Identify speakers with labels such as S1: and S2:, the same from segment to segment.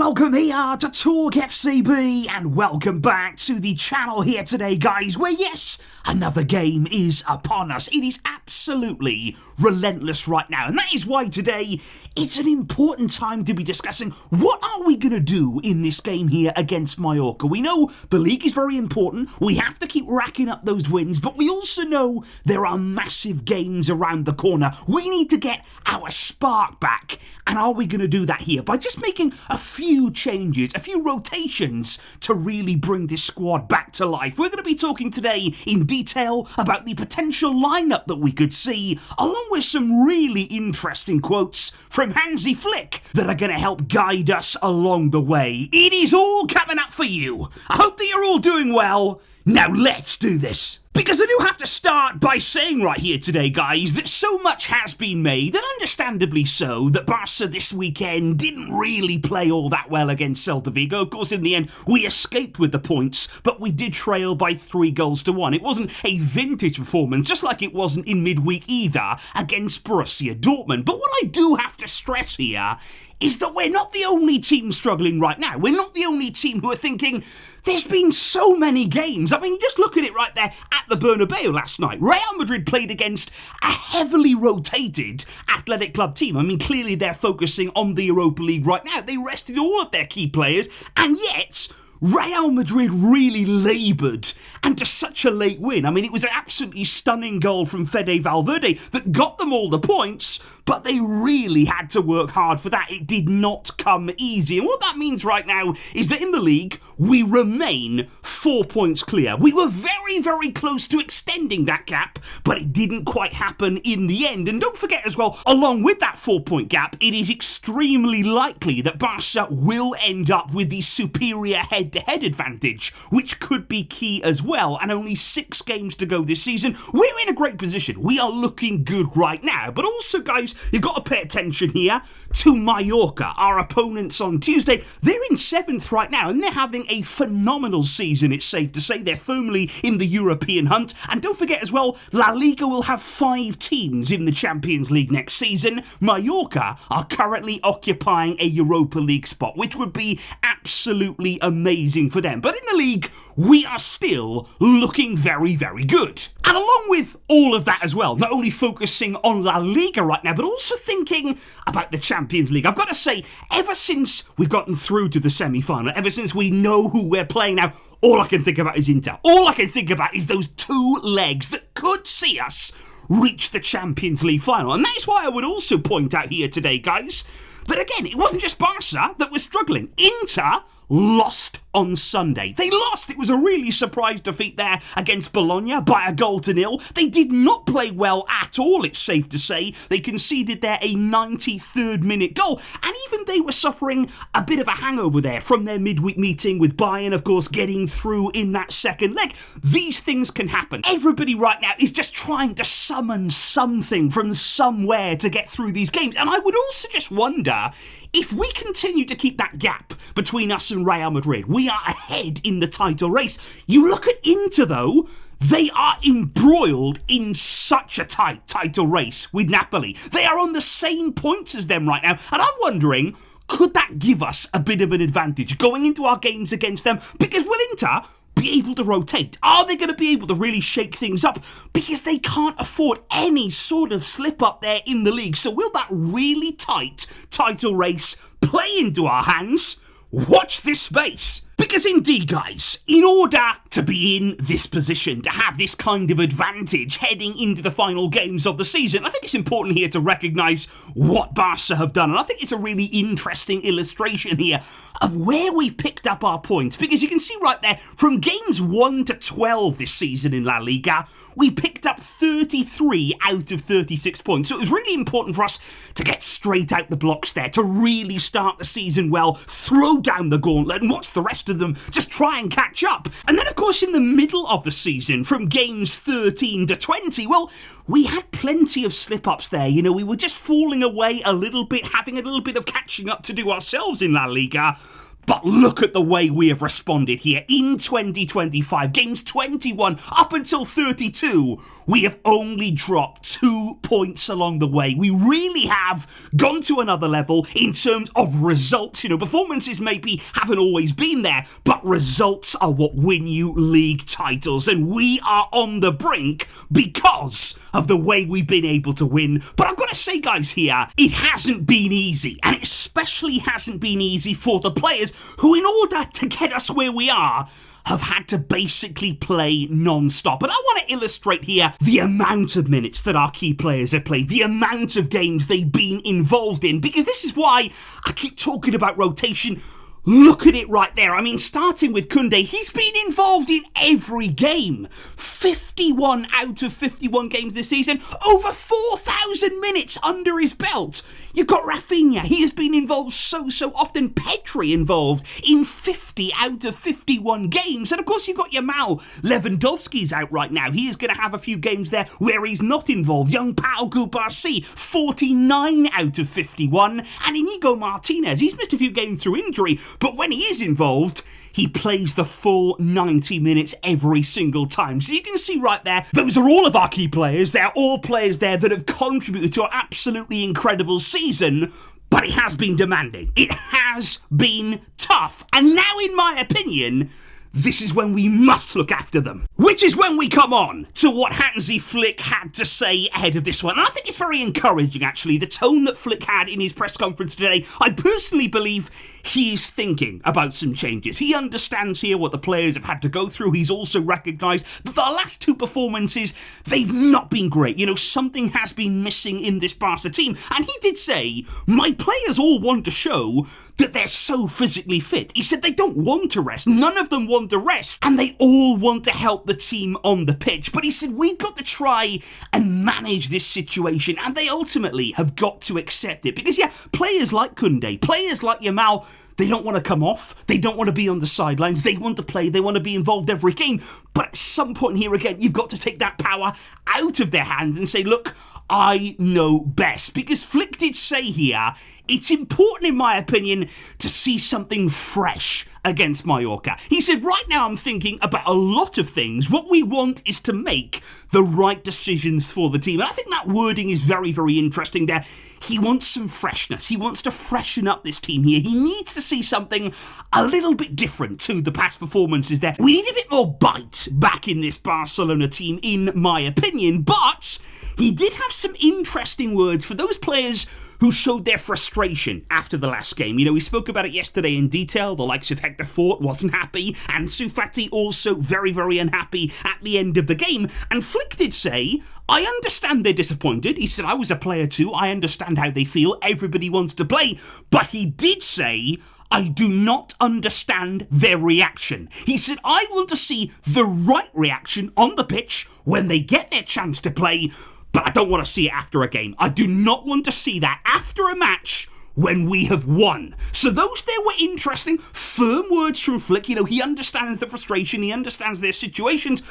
S1: welcome here to TalkFCB and welcome back to the channel here today, guys, where yes, another game is upon us. It is absolutely relentless right now, and that is why today it's an important time to be discussing what are we going to do in this game here against Mallorca. We know the league is very important, we have to keep racking up those wins, but we also know there are massive games around the corner. We need to get our spark back, and are we going to do that here by just making a few changes, a few rotations to really bring this squad back to life? We're going to be talking today in detail about the potential lineup that we could see, along with some really interesting quotes from Hansi Flick that are going to help guide us along the way. It is all coming up for you. I hope that you're all doing well. Now let's do this. Because I do have to start by saying right here today, guys, that so much has been made, and understandably so, that Barca this weekend didn't really play all that well against Celta Vigo. Of course, in the end, we escaped with the points, but we did trail by 3-1. It wasn't a vintage performance, just like it wasn't in midweek either against Borussia Dortmund. But what I do have to stress here is that we're not the only team struggling right now. We're not the only team who are thinking, there's been so many games. I mean, just look at it right there at the Bernabeu last night. Real Madrid played against a heavily rotated Athletic Club team. I mean, clearly they're focusing on the Europa League right now. They rested all of their key players, and yet Real Madrid really laboured, and to such a late win. I mean, it was an absolutely stunning goal from Fede Valverde that got them all the points, but they really had to work hard for that. It did not come easy. And what that means right now is that in the league, we remain 4 points clear. We were very, very close to extending that gap, but it didn't quite happen in the end. And don't forget as well, along with that 4-point gap, it is extremely likely that Barca will end up with the superior head-to-head advantage, which could be key as well. And only 6 games to go this season. We're in a great position. We are looking good right now. But also, guys, you've got to pay attention here to Mallorca, our opponents on Tuesday. They're in 7th right now, and they're having a phenomenal season, it's safe to say. They're firmly in the European hunt. And don't forget as well, La Liga will have 5 teams in the Champions League next season. Mallorca are currently occupying a Europa League spot, which would be absolutely amazing for them. But in the league, we are still looking very, very good. And along with all of that as well, not only focusing on La Liga right now, but also thinking about the Champions League. I've got to say, ever since we've gotten through to the semi-final, ever since we know who we're playing now, all I can think about is Inter. All I can think about is those 2 legs that could see us reach the Champions League final. And that is why I would also point out here today, guys, that again, it wasn't just Barca that was struggling. Inter lost on Sunday. They lost. It was a really surprise defeat there against Bologna by 1-0. They did not play well at all, it's safe to say. They conceded there a 93rd minute goal, and even they were suffering a bit of a hangover there from their midweek meeting with Bayern, of course, getting through in that second leg. These things can happen. Everybody right now is just trying to summon something from somewhere to get through these games, and I would also just wonder if we continue to keep that gap between us and Real Madrid. We are ahead in the title race. You look at Inter though, they are embroiled in such a tight title race with Napoli. They are on the same points as them right now, and I'm wondering, could that give us a bit of an advantage going into our games against them? Because will Inter be able to rotate? Are they going to be able to really shake things up? Because they can't afford any sort of slip up there in the league. So will that really tight title race play into our hands? Watch this space. Because indeed, guys, in order to be in this position, to have this kind of advantage heading into the final games of the season, I think it's important here to recognise what Barca have done. And I think it's a really interesting illustration here of where we picked up our points. Because you can see right there, from games 1 to 12 this season in La Liga, we picked up 33 out of 36 points. So it was really important for us to get straight out the blocks there, to really start the season well, throw down the gauntlet, and watch the rest of them just try and catch up. And then, of course, in the middle of the season, from games 13 to 20, well, we had plenty of slip-ups there. You know, we were just falling away a little bit, having a little bit of catching up to do ourselves in La Liga. But look at the way we have responded here. In 2025, games 21 up until 32, we have only dropped 2 points along the way. We really have gone to another level in terms of results. Performances maybe haven't always been there, but results are what win you league titles. And we are on the brink because of the way we've been able to win. But I've got to say, guys, here, it hasn't been easy. And it especially hasn't been easy for the players who, in order to get us where we are, have had to basically play non-stop. And I want to illustrate here the amount of minutes that our key players have played, the amount of games they've been involved in, because this is why I keep talking about rotation. Look at it right there. I mean, starting with Koundé, he's been involved in every game. 51 out of 51 games this season. Over 4,000 minutes under his belt. You've got Rafinha. He has been involved so often. Pedri involved in 50 out of 51 games. And of course, you've got Yamal. Lewandowski's out right now. He is going to have a few games there where he's not involved. Young Pau Cubarsí, 49 out of 51. And Inigo Martinez, he's missed a few games through injury. But when he is involved, he plays the full 90 minutes every single time. So you can see right there, those are all of our key players. They're all players there that have contributed to an absolutely incredible season. But it has been demanding. It has been tough. And now, in my opinion, this is when we must look after them. Which is when we come on to what Hansi Flick had to say ahead of this one. And I think it's very encouraging, actually, the tone that Flick had in his press conference today. I personally believe he is thinking about some changes. He understands here what the players have had to go through. He's also recognised that the last two performances, they've not been great. Something has been missing in this Barca team. And he did say, my players all want to show that they're so physically fit. He said they don't want to rest. None of them want to rest. And they all want to help the team on the pitch. But he said, we've got to try and manage this situation. And they ultimately have got to accept it. Because, yeah, players like Koundé, players like Yamal, they don't want to come off. They don't want to be on the sidelines. They want to play. They want to be involved every game. But at some point here again, you've got to take that power out of their hands and say, look, I know best. Because Flick did say here, it's important, in my opinion, to see something fresh against Mallorca. He said, right now I'm thinking about a lot of things. What we want is to make the right decisions for the team. And I think that wording is very, very interesting there. He wants some freshness. He wants to freshen up this team here. He needs to see something a little bit different to the past performances there. We need a bit more bite back in this Barcelona team, in my opinion. But he did have some interesting words for those players who showed their frustration after the last game. We spoke about it yesterday in detail. The likes of Hector Fort wasn't happy, and Hansi Flick also very, very unhappy at the end of the game. And Flick did say, I understand they're disappointed. He said, I was a player too. I understand how they feel. Everybody wants to play. But he did say, I do not understand their reaction. He said, I want to see the right reaction on the pitch when they get their chance to play, but I don't want to see it after a game. I do not want to see that after a match when we have won. So those there were interesting, firm words from Flick. He understands the frustration, he understands their situations,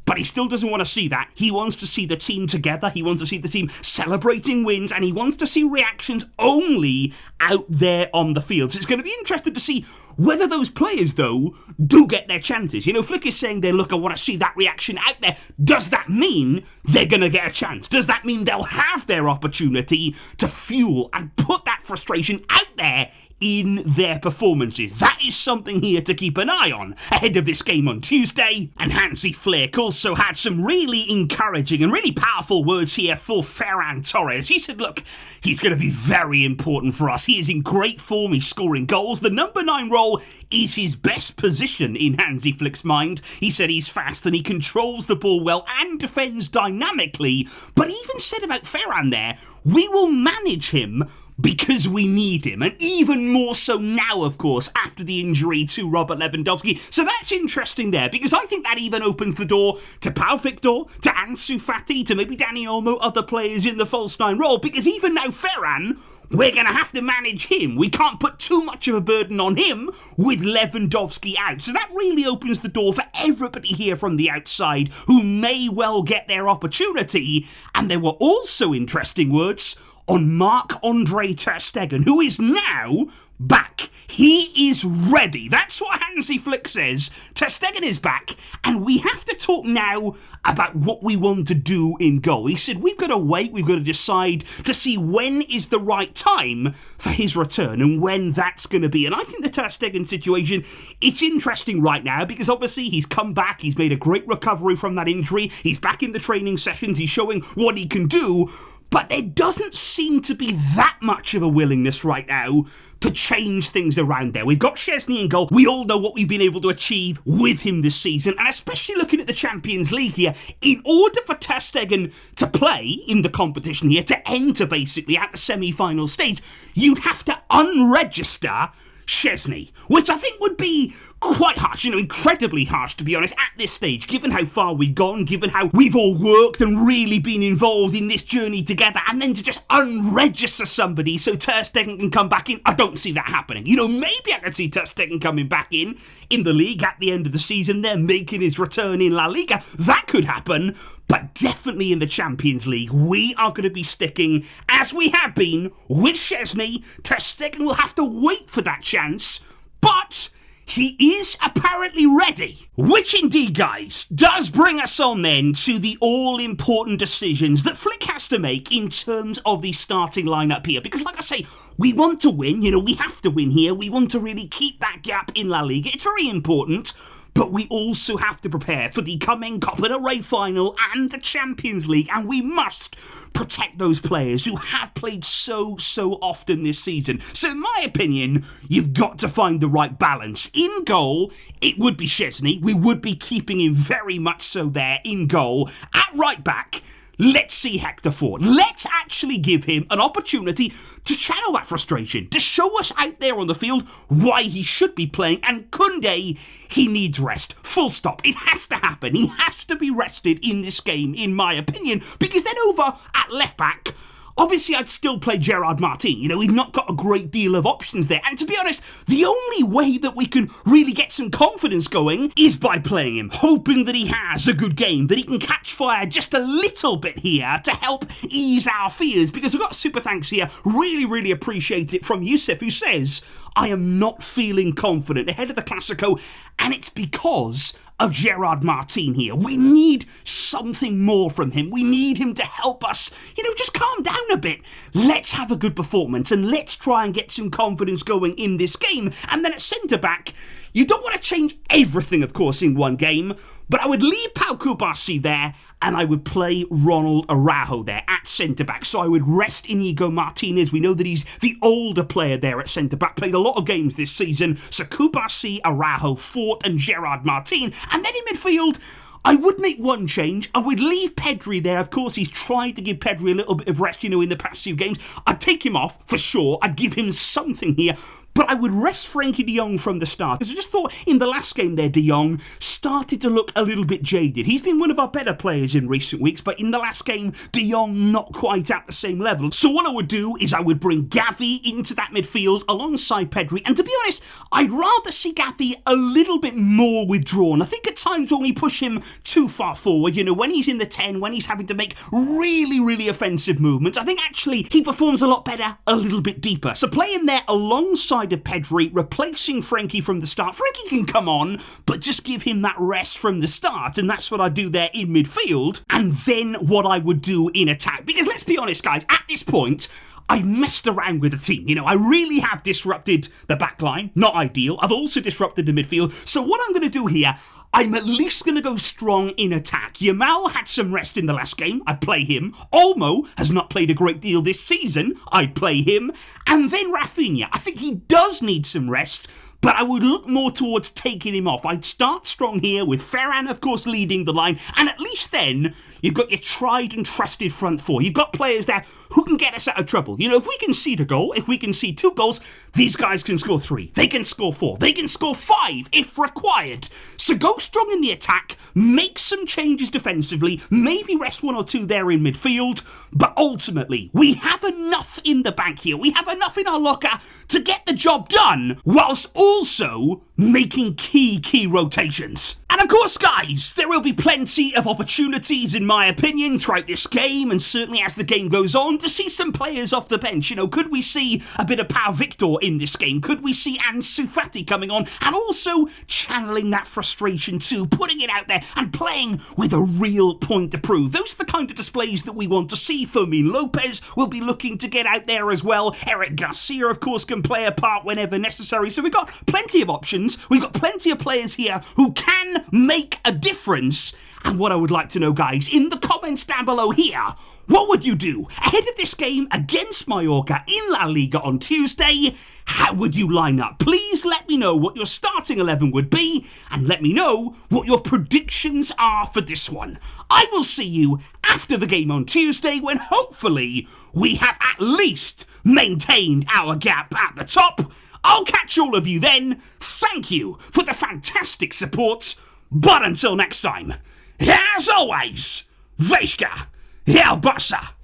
S1: but he still doesn't want to see that. He wants to see the team together, he wants to see the team celebrating wins, and he wants to see reactions only out there on the field. So it's going to be interesting to see whether those players, though, do get their chances. Flick is saying there, look, I want to see that reaction out there. Does that mean they're going to get a chance? Does that mean they'll have their opportunity to fuel and put that frustration out there in their performances? That is something here to keep an eye on ahead of this game on Tuesday. And Hansi Flick also had some really encouraging and really powerful words here for Ferran Torres. He said, look, he's going to be very important for us. He is in great form. He's scoring goals. The number 9 role is his best position in Hansi Flick's mind. He said he's fast and he controls the ball well and defends dynamically. But he even said about Ferran there, we will manage him because we need him, and even more so now, of course, after the injury to Robert Lewandowski. So that's interesting there, because I think that even opens the door to Pau Victor, to Ansu Fati, to maybe Dani Olmo, other players in the false 9 role, because even now Ferran, we're going to have to manage him. We can't put too much of a burden on him with Lewandowski out. So that really opens the door for everybody here from the outside who may well get their opportunity. And there were also interesting words on Marc-Andre ter Stegen, who is now back. He is ready. That's what Hansi Flick says. Ter Stegen is back, and we have to talk now about what we want to do in goal. He said we've got to wait, we've got to decide to see when is the right time for his return and when that's going to be. And I think the Ter Stegen situation, it's interesting right now because obviously he's come back, he's made a great recovery from that injury, he's back in the training sessions, he's showing what he can do, but there doesn't seem to be that much of a willingness right now to change things around there. We've got Szczesny in goal. We all know what we've been able to achieve with him this season, and especially looking at the Champions League here, in order for Ter Stegen to play in the competition here, to enter basically at the semi-final stage, you'd have to unregister Szczesny, which I think would be quite harsh, incredibly harsh to be honest, at this stage, given how far we've gone, given how we've all worked and really been involved in this journey together, and then to just unregister somebody so Ter Stegen can come back in, I don't see that happening. Maybe I can see Ter Stegen coming back in the league at the end of the season, they're making his return in La Liga, that could happen, but definitely in the Champions League, we are going to be sticking, as we have been, with Szczesny. Ter Stegen will have to wait for that chance, but he is apparently ready. Which indeed, guys, does bring us on then to the all-important decisions that Flick has to make in terms of the starting lineup here. Because like I say, we want to win, we have to win here. We want to really keep that gap in La Liga. It's very important. But we also have to prepare for the coming Copa del Rey final and the Champions League, and we must protect those players who have played so often this season. So in my opinion, you've got to find the right balance. In goal, it would be Szczesny. We would be keeping him very much so there in goal. At right back, let's see Hector Ford. Let's actually give him an opportunity to channel that frustration, to show us out there on the field why he should be playing. And Koundé, he needs rest. Full stop. It has to happen. He has to be rested in this game, in my opinion, because then over at left back, obviously, I'd still play Gerard Martin. We've not got a great deal of options there. And to be honest, the only way that we can really get some confidence going is by playing him, hoping that he has a good game, that he can catch fire just a little bit here to help ease our fears. Because we've got super thanks here. Really appreciate it from Yusuf, who says, I am not feeling confident ahead of the Clasico, and it's because of Gerard Martin here. We need something more from him. We need him to help us, just calm down a bit. Let's have a good performance and let's try and get some confidence going in this game. And then at centre-back, you don't want to change everything, of course, in one game, but I would leave Pau Cubarsí there and I would play Ronald Araujo there at centre-back. So I would rest Inigo Martinez. We know that he's the older player there at centre-back, played a lot of games this season. So Cubarsí, Araujo, Fort and Gerard Martin. And then in midfield, I would make one change. I would leave Pedri there. Of course, he's tried to give Pedri a little bit of rest, in the past few games. I'd take him off, for sure. I'd give him something here. But I would rest Frenkie de Jong from the start. Because I just thought in the last game there, de Jong started to look a little bit jaded. He's been one of our better players in recent weeks, but in the last game, de Jong not quite at the same level. So what I would do is I would bring Gavi into that midfield alongside Pedri. And to be honest, I'd rather see Gavi a little bit more withdrawn. I think at times when we push him too far forward, when he's in the 10, when he's having to make really offensive movements, I think actually he performs a lot better a little bit deeper. So play him there alongside of Pedri, replacing Frenkie from the start. Frenkie can come on, but just give him that rest from the start, and that's what I do there in midfield, and then what I would do in attack. Because let's be honest, guys, at this point, I messed around with the team. I really have disrupted the back line. Not ideal. I've also disrupted the midfield. So what I'm going to do here, I'm at least going to go strong in attack. Yamal had some rest in the last game. I'd play him. Olmo has not played a great deal this season. I'd play him. And then Rafinha. I think he does need some rest, but I would look more towards taking him off. I'd start strong here with Ferran, of course, leading the line. And at least then, you've got your tried and trusted front four. You've got players there who can get us out of trouble. If we can see a goal, if we can see 2 goals, these guys can score 3. They can score 4. They can score 5 if required. So go strong in the attack, make some changes defensively, maybe rest 1 or 2 there in midfield. But ultimately, we have enough in the bank here. We have enough in our locker to get the job done, whilst also making key rotations. And of course, guys, there will be plenty of opportunities, in my opinion, throughout this game, and certainly as the game goes on, to see some players off the bench. You know, could we see a bit of Pau Victor in this game? Could we see Ansu Fati coming on and also channeling that frustration too, putting it out there and playing with a real point to prove? Those are the kind of displays that we want to see. Fermin Lopez will be looking to get out there as well. Eric Garcia, of course, can play a part whenever necessary. So we've got plenty of options. We've got plenty of players here who can make a difference. And what I would like to know, guys, in the comments down below here, what would you do ahead of this game against Mallorca in La Liga on Tuesday? How would you line up? Please let me know what your starting 11 would be, and let me know what your predictions are for this one. I will see you after the game on Tuesday, when hopefully we have at least maintained our gap at the top. I'll catch all of you then. Thank you for the fantastic support. But until next time, as always, Vejka, El Barça.